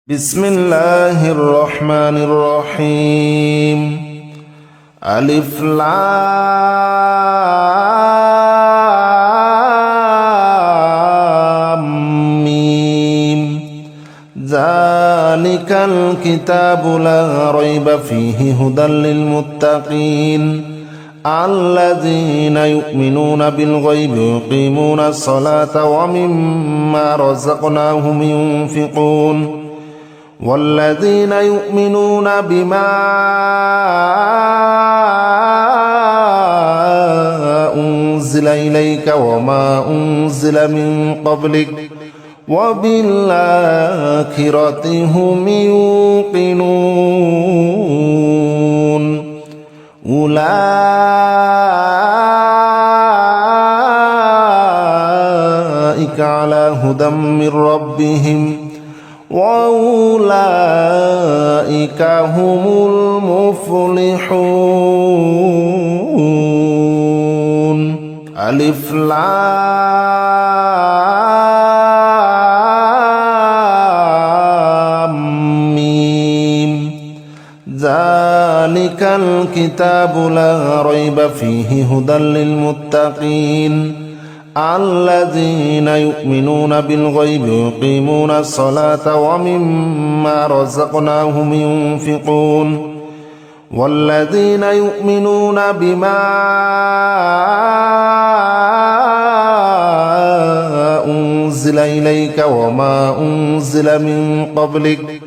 بسم الله الرحمن الرحيم ألف لام ميم ذلك الكتاب لا ريب فيه هدى للمتقين الذين يؤمنون بالغيب ويقيمون الصلاة ومما رزقناهم ينفقون والذين يؤمنون بما أنزل إليك وما أنزل من قبلك وبالآخرة هم يوقنون أولئك على هدى من ربهم وأولئك هم المفلحون ألف لام ميم ذلك الكتاب لا ريب فيه هدى للمتقين الذين يؤمنون بالغيب ويقيمون الصلاة ومما رزقناهم ينفقون والذين يؤمنون بما أنزل إليك وما أنزل من قبلك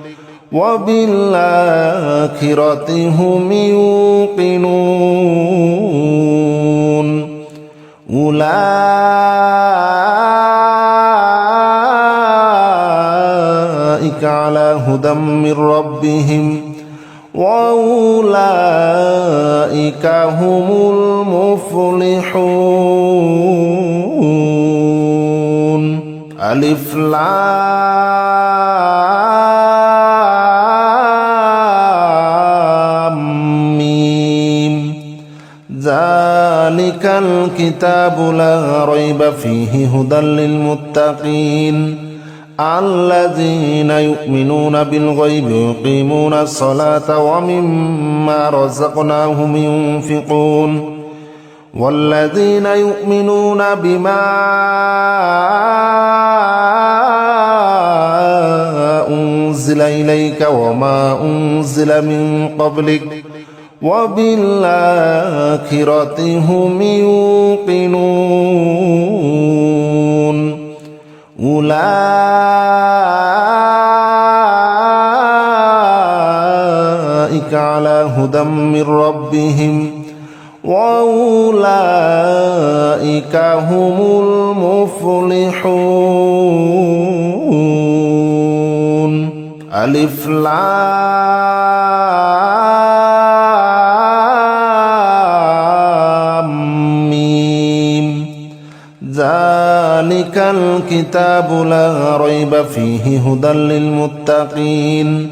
وبالآخرة هم يوقنون أولئك على هدى من ربهم وأولئك هم المفلحون ألف لام ميم ذلك الكتاب لا ريب فيه هدى للمتقين الذين يؤمنون بالغيب ويقيمون الصلاة ومما رزقناهم ينفقون والذين يؤمنون بما أنزل إليك وما أنزل من قبلك وبالآخرة هم يوقنون أولئك على هدى من ربهم وأولئك هم المفلحون ألف لام ميم ذلك الكتاب لا ريب فيه هدى للمتقين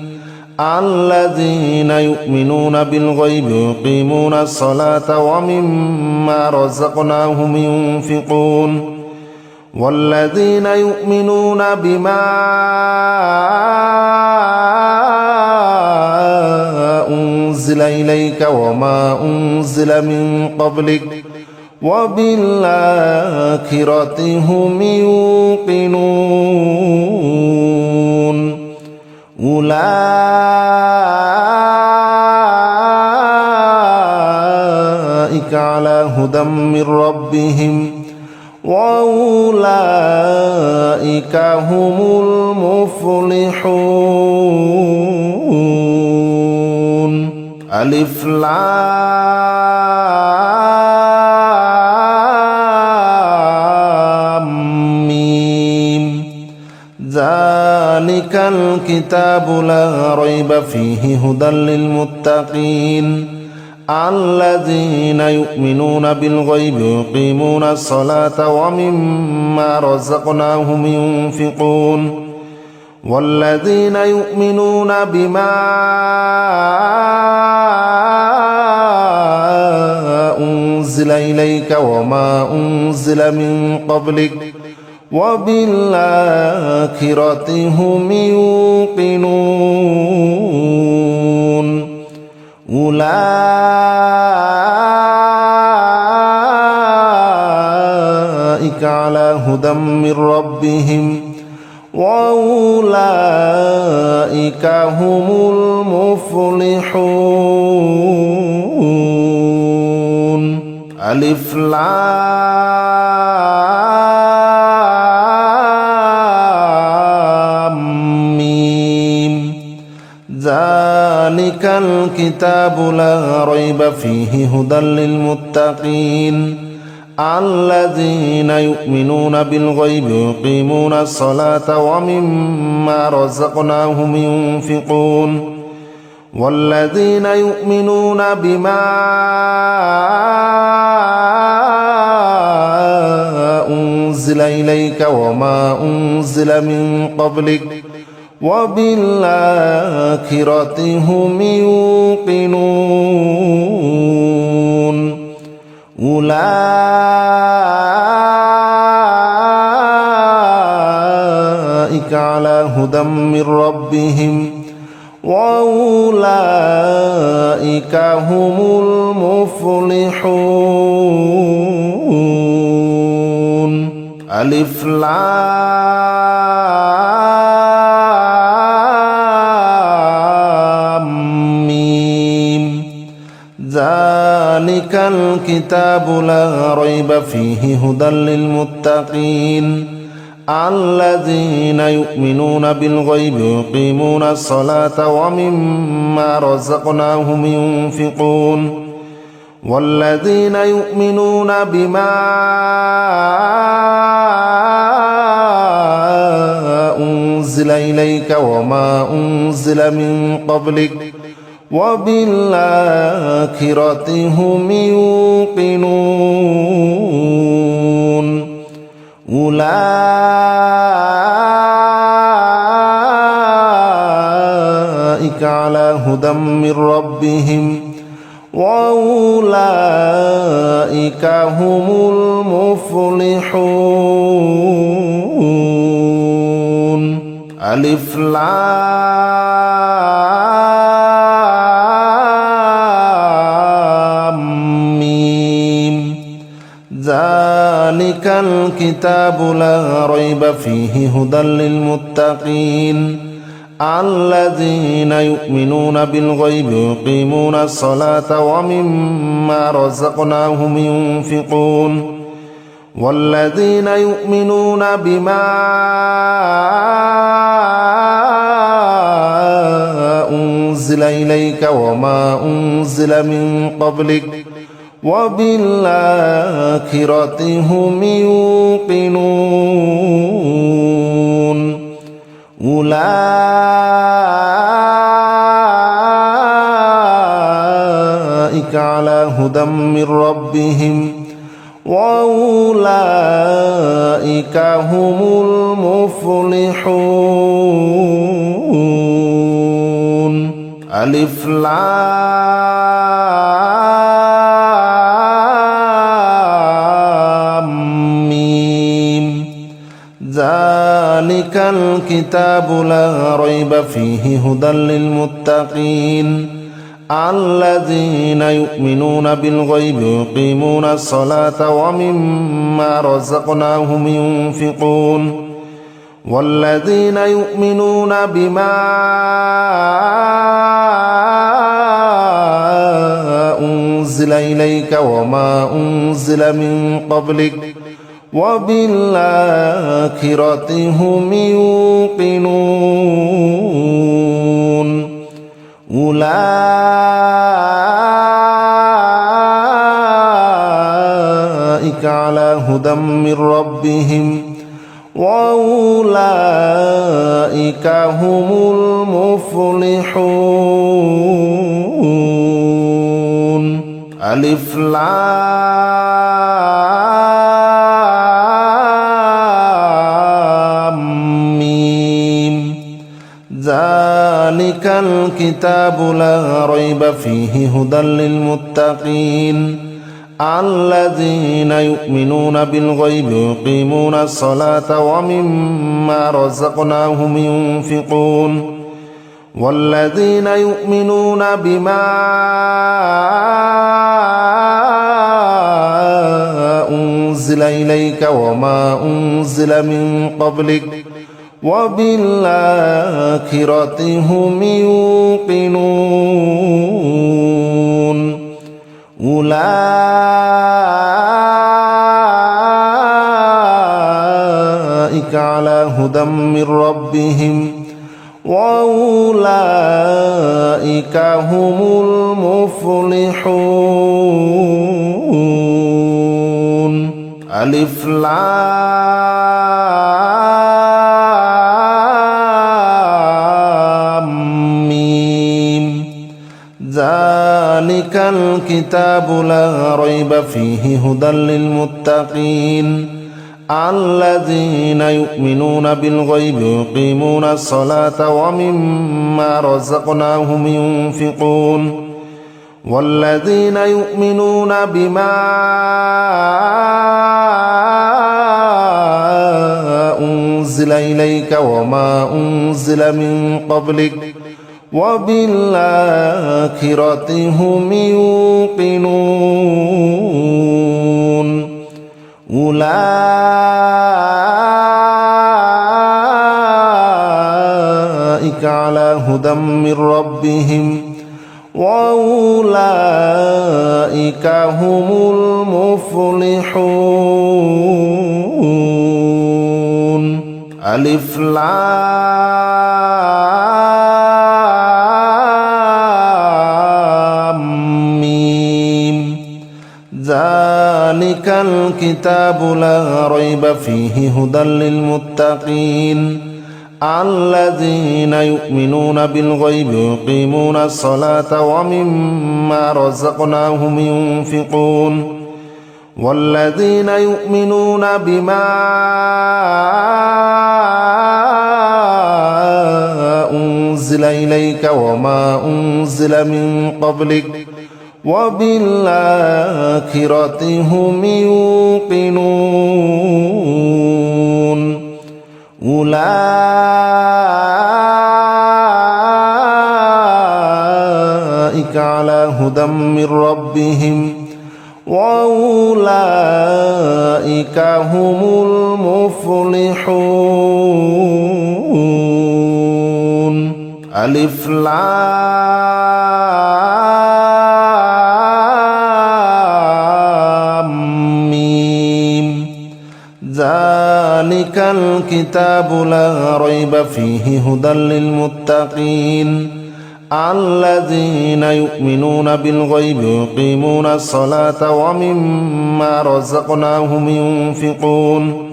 الذين يؤمنون بالغيب ويقيمون الصلاة ومما رزقناهم ينفقون والذين يؤمنون بما أنزل إليك وما أنزل من قبلك وبالآخرة هم يوقنون أولئك على هدى من ربهم وأولئك هم المفلحون ألف لام ميم ذلك الكتاب لا ريب فيه هدى للمتقين الذين يؤمنون بالغيب ويقيمون الصلاة ومما رزقناهم ينفقون والذين يؤمنون بما أنزل إليك وما أنزل من قبلك وبالآخرة هم يوقنون أولئك هم المفلحون ألف لام ميم ذلك الكتاب لا ريب فيه هدى للمتقين الذين يؤمنون بالغيب ويقيمون الصلاة ومما رزقناهم ينفقون والذين يؤمنون بما أنزل إليك وما أنزل من قبلك وبالآخرة هم يوقنون أولئك على هدى من ربهم وأولئك هم المفلحون ألف لام ميم ذلك الكتاب لا ريب فيه هدى للمتقين الذين يؤمنون بالغيب ويقيمون الصلاة ومما رزقناهم ينفقون والذين يؤمنون بما أنزل إليك وما أنزل من قبلك وبالآخرة هم يوقنون أولئك على هدى من ربهم وأولئك هم المفلحون ألف لام ميم ذلك الكتاب لا ريب فيه هدى للمتقين الذين يؤمنون بالغيب ويقيمون الصلاة ومما رزقناهم ينفقون والذين يؤمنون بما أنزل إليك وما أنزل من قبلك وبالآخرة هم يوقنون أولئك على هدى من ربهم وأولئك هم المفلحون ألف لام ميم ذلك الكتاب لا ريب فيه هدى للمتقين الذين يؤمنون بالغيب ويقيمون الصلاة ومما رزقناهم ينفقون والذين يؤمنون بما أنزل إليك وما أنزل من قبلك وبالآخرة هم يوقنون أولئك على هدى من ربهم وأولئك هم المفلحون ألف لام ميم ذلك الكتاب لا ريب فيه هدى للمتقين الذين يؤمنون بالغيب ويقيمون الصلاة ومما رزقناهم ينفقون والذين يؤمنون بما أنزل إليك وما أنزل من قبلك وبالآخرة هم يوقنون أولئك على هدى من ربهم وأولئك هم المفلحون ألف لام ميم ذلك الكتاب لا ريب فيه هدى للمتقين الذين يؤمنون بالغيب ويقيمون الصلاة ومما رزقناهم ينفقون والذين يؤمنون بما أنزل إليك وما أنزل من قبلك وبالآخرة هم يوقنون أولئك على هدى من ربهم وأولئك هم المفلحون ألف لام ميم ذلك الكتاب لا ريب فيه هدى للمتقين الذين يؤمنون بالغيب ويقيمون الصلاة ومما رزقناهم ينفقون والذين يؤمنون بما أنزل إليك وما أنزل من قبلك وبالآخرة هم يوقنون أولئك على هدى من ربهم وأولئك هم المفلحون ألف لام ميم ذلك الكتاب لا ريب فيه هدى للمتقين الذين يؤمنون بالغيب ويقيمون الصلاة ومما رزقناهم ينفقون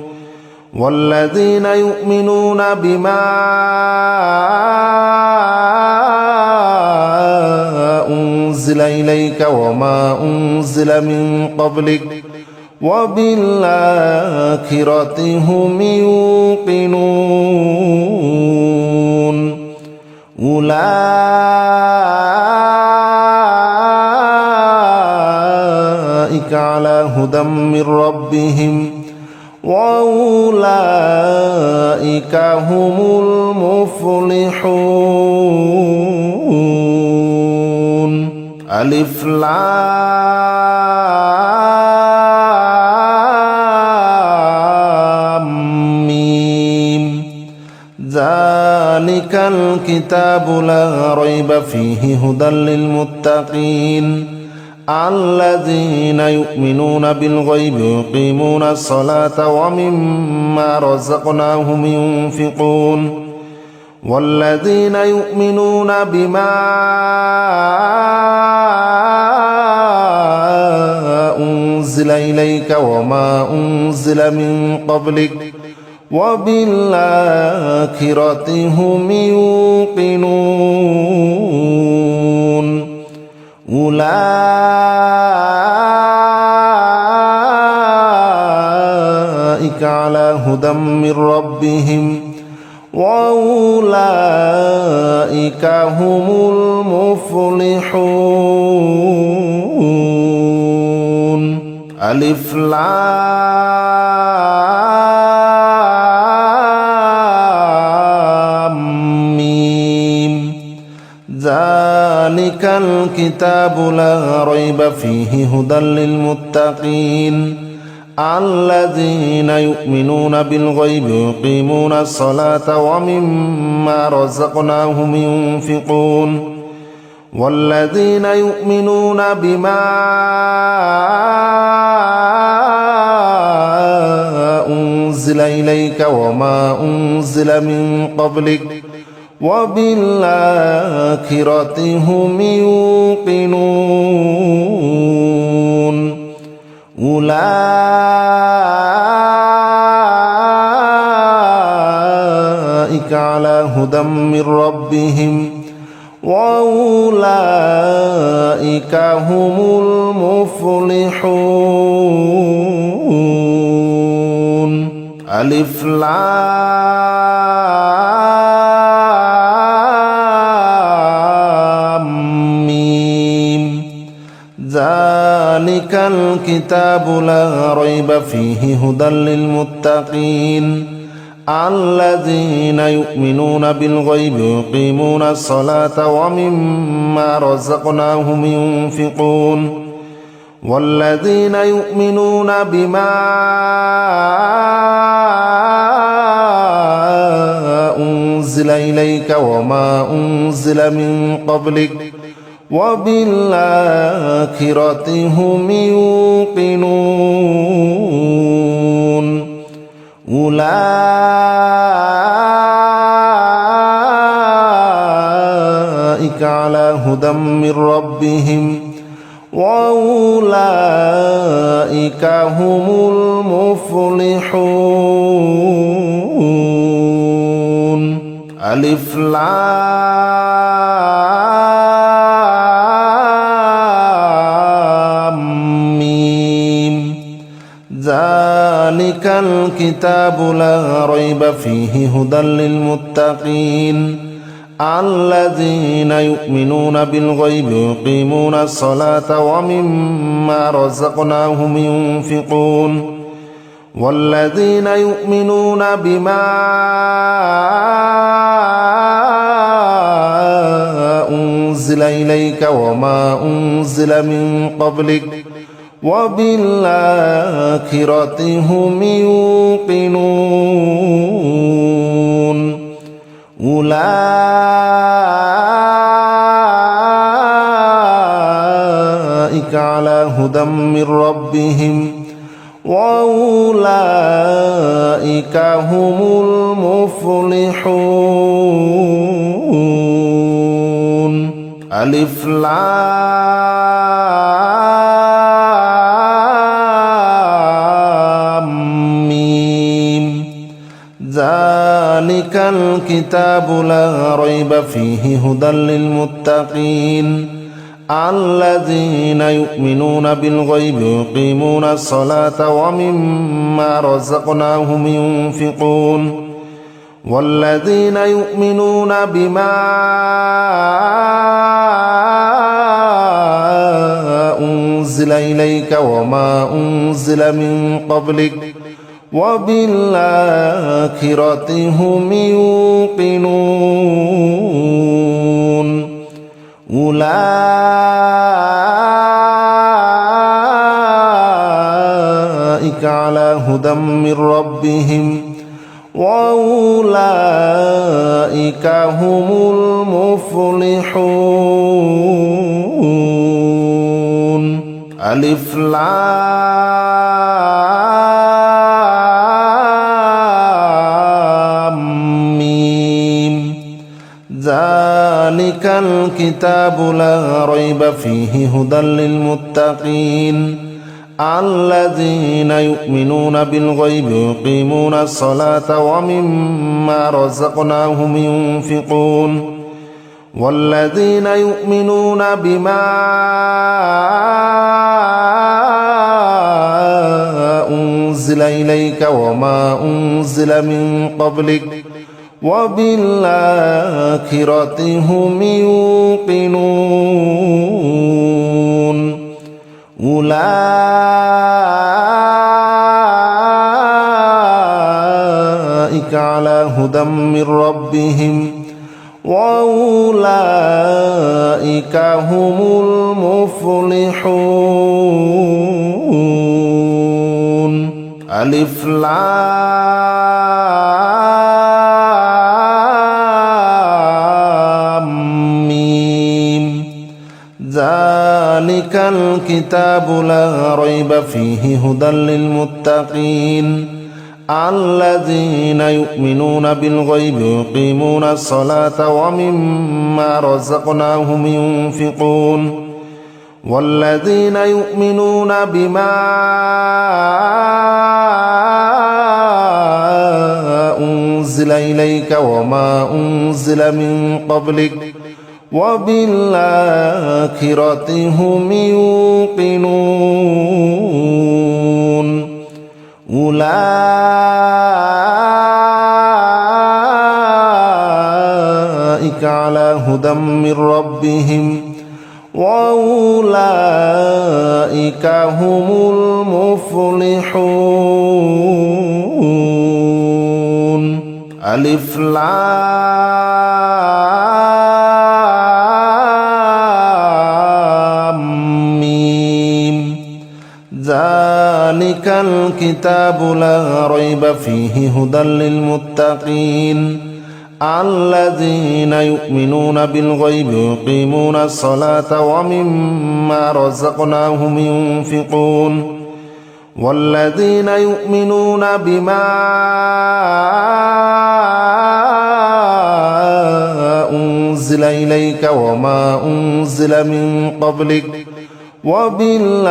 والذين يؤمنون بما أنزل إليك وما أنزل من قبلك وبالآخرة هم يوقنون أولئك على هدى من ربهم وأولئك هم المفلحون ألف لام ميم ذلك الكتاب لا ريب فيه هدى للمتقين الذين يؤمنون بالغيب ويقيمون الصلاة ومما رزقناهم ينفقون والذين يؤمنون بما أنزل إليك وما أنزل من قبلك وبالآخرة هم يوقنون أولئك على هدى من ربهم وأولئك هم المفلحون ألف لام ميم ذلك الكتاب لا ريب فيه هدى للمتقين الذين يؤمنون بالغيب ويقيمون الصلاة ومما رزقناهم ينفقون والذين يؤمنون بما أنزل إليك وما أنزل من قبلك وبالآخرة هم يوقنون أولئك على هدى من ربهم وأولئك هم المفلحون ألف لام ميم ذلك الكتاب لا ريب فيه هدى للمتقين الذين يؤمنون بالغيب ويقيمون الصلاة ومما رزقناهم ينفقون والذين يؤمنون بما أنزل إليك وما أنزل من قبلك وبالآخرة هم يوقنون أولئك على هدى من ربهم وأولئك هم المفلحون ألف لام ميم ذلك الكتاب لا ريب فيه هدى للمتقين الذين يؤمنون بالغيب ويقيمون الصلاة ومما رزقناهم ينفقون والذين يؤمنون بما أنزل إليك وما أنزل من قبلك وبالآخرة هم يوقنون أولئك على هدى من ربهم وأولئك هم المفلحون ألف لام ميم ذلك الكتاب لا ريب فيه هدى للمتقين الذين يؤمنون بالغيب ويقيمون الصلاة ومما رزقناهم ينفقون والذين يؤمنون بما أنزل إليك وما أنزل من قبلك وبالآخرة هم يوقنون أولئك على هدى من ربهم وأولئك هم المفلحون ألف لام ميم ذلك الكتاب لا ريب فيه هدى للمتقين الذين يؤمنون بالغيب ويقيمون الصلاة ومما رزقناهم ينفقون والذين يؤمنون بما أنزل إليك وما أنزل من قبلك وبالآخرة هم يوقنون أولئك على هدى من ربهم وأولئك هم المفلحون ألف لام ميم ذلك الكتاب لا ريب فيه هدى للمتقين الذين يؤمنون بالغيب ويقيمون الصلاة ومما رزقناهم ينفقون والذين يؤمنون بما أنزل إليك وما أنزل من قبلك وبالآخرة هم يوقنون أولئك على هدى من ربهم وأولئك هم المفلحون ألف لام ميم ذلك الكتاب لا ريب فيه هدى للمتقين الذين يؤمنون بالغيب ويقيمون الصلاة ومما رزقناهم ينفقون والذين يؤمنون بما أنزل إليك وما أنزل من قبلك وبالآخرة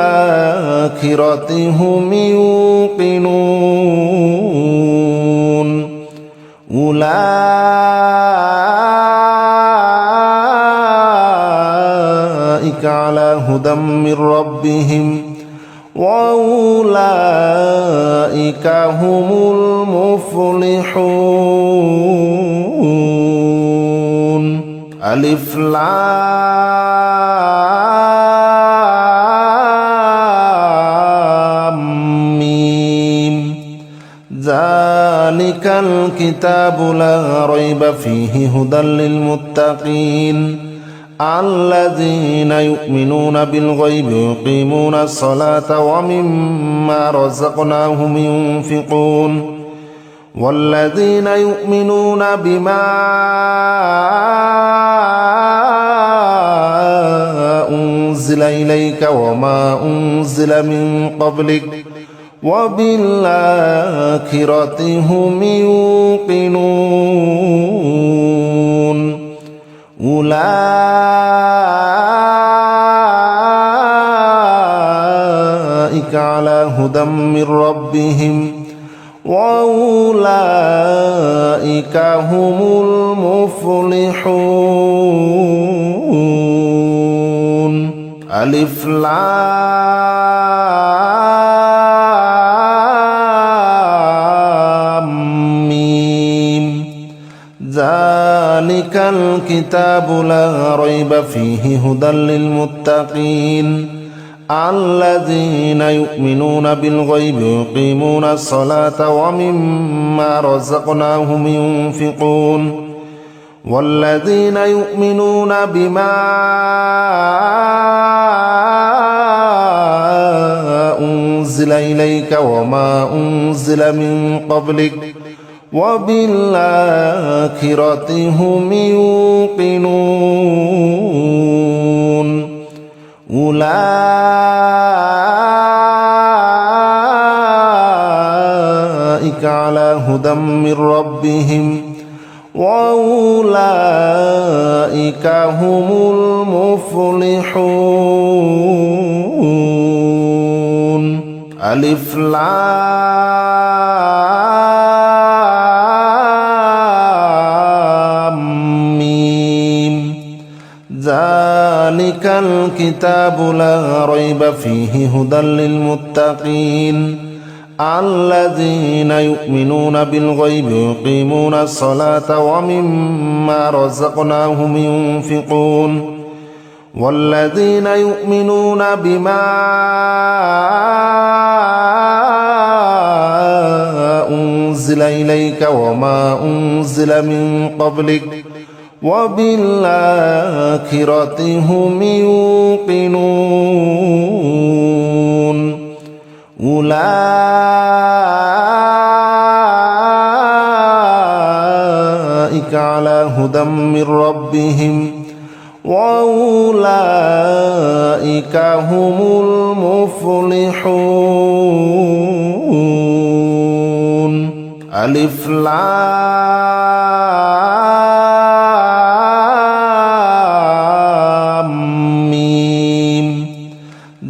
هم يوقنون أولئك على هدى من ربهم وأولئك هم المفلحون ألف لام ميم ذلك الكتاب لا ريب فيه هدى للمتقين الذين يؤمنون بالغيب ويقيمون الصلاة ومما رزقناهم ينفقون والذين يؤمنون بما أنزل إليك وما أنزل من قبلك وبالآخرة هم يوقنون أولئك على هدى من ربهم وأولئك هم المفلحون ألف لام ميم ذلك الكتاب لا ريب فيه هدى للمتقين الذين يؤمنون بالغيب ويقيمون الصلاة ومما رزقناهم ينفقون والذين يؤمنون بما أنزل إليك وما أنزل من قبلك وبالآخرة هم يوقنون أولئك على هدى من ربهم وأولئك هم المفلحون ألف لام ميم ذلك الكتاب لا ريب فيه هدى للمتقين الذين يؤمنون بالغيب ويقيمون الصلاة ومما رزقناهم ينفقون والذين يؤمنون بما أنزل إليك وما أنزل من قبلك وبالآخرة هم يوقنون أولئك أولئك على هدى من ربهم وأولئك هم المفلحون ألف لام ميم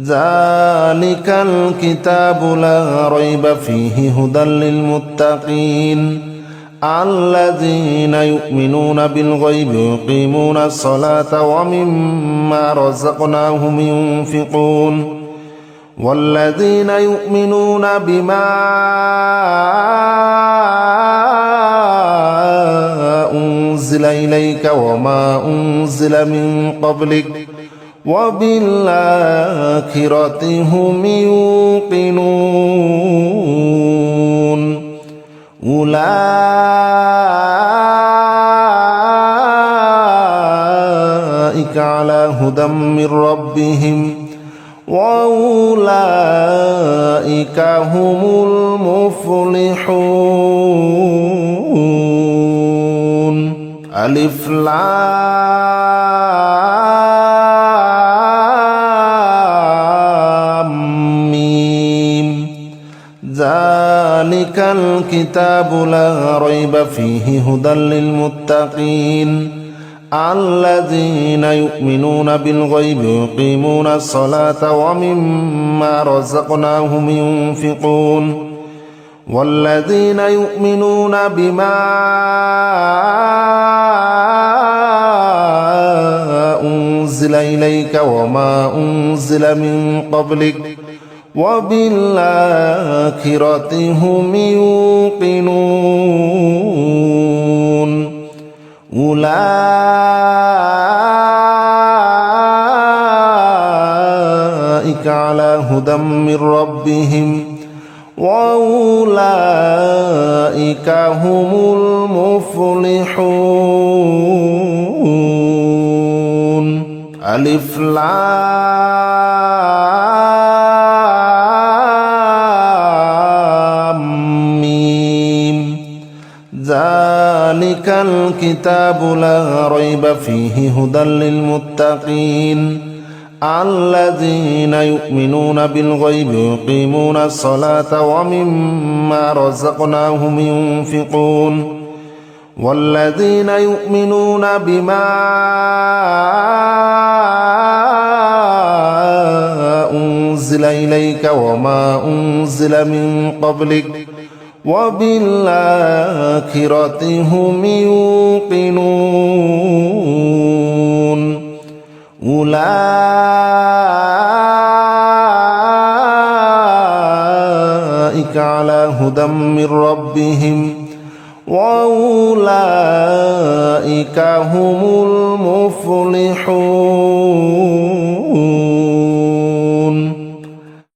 ذلك الكتاب لا ريب فيه هدى للمتقين الذين يؤمنون بالغيب ويقيمون الصلاة ومما رزقناهم ينفقون والذين يؤمنون بما أنزل إليك وما أنزل من قبلك وبالآخرة هم يوقنون أولئك على هدى من ربهم وأولئك هم المفلحون ألف لام ميم ذلك الكتاب لا ريب فيه هدى للمتقين الذين يؤمنون بالغيب ويقيمون الصلاة ومما رزقناهم ينفقون والذين يؤمنون بما أنزل إليك وما أنزل من قبلك وبالآخرة هم يوقنون أولئك على هدى من ربهم وأولئك هم المفلحون ألف لام ميم ذلك الكتاب لا ريب فيه هدى للمتقين الذين يؤمنون بالغيب ويقيمون الصلاة ومما رزقناهم ينفقون والذين يؤمنون بما أنزل إليك وما أنزل من قبلك وبالآخرة هم يوقنون أولئك على هدى من ربهم وأولئك هم المفلحون